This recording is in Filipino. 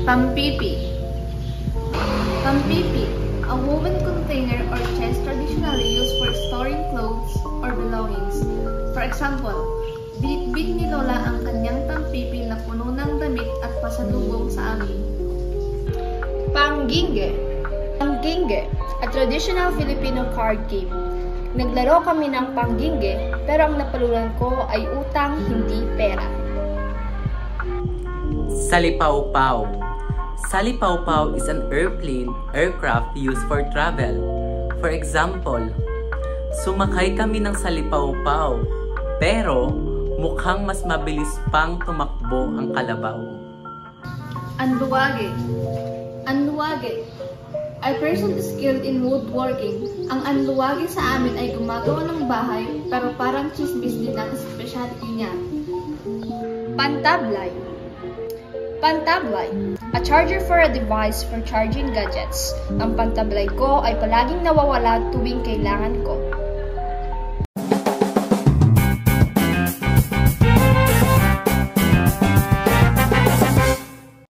Pampipi. Pampipi, a woven container or chest traditionally used for storing clothes or belongings. For example, binitbit ni Lola ang kanyang tampipi na puno ng damit at pasalubong sa amin. Pangginge. Pangginge, a traditional Filipino card game. Naglaro kami ng pangginge, pero ang napalulan ko ay utang, hindi pera. Salipawpaw. Salipawpaw is an aircraft used for travel. For example, sumakay kami ng salipawpaw, pero mukhang mas mabilis pang tumakbo ang kalabaw. Anluwage. Anluwage. A person skilled in woodworking. Ang anluwage sa amin ay gumagawa ng bahay, pero parang chismis din ang specialty niya. Pantablay. Pantablay, a charger for a device for charging gadgets. Ang pantablay ko ay palaging nawawala tuwing kailangan ko.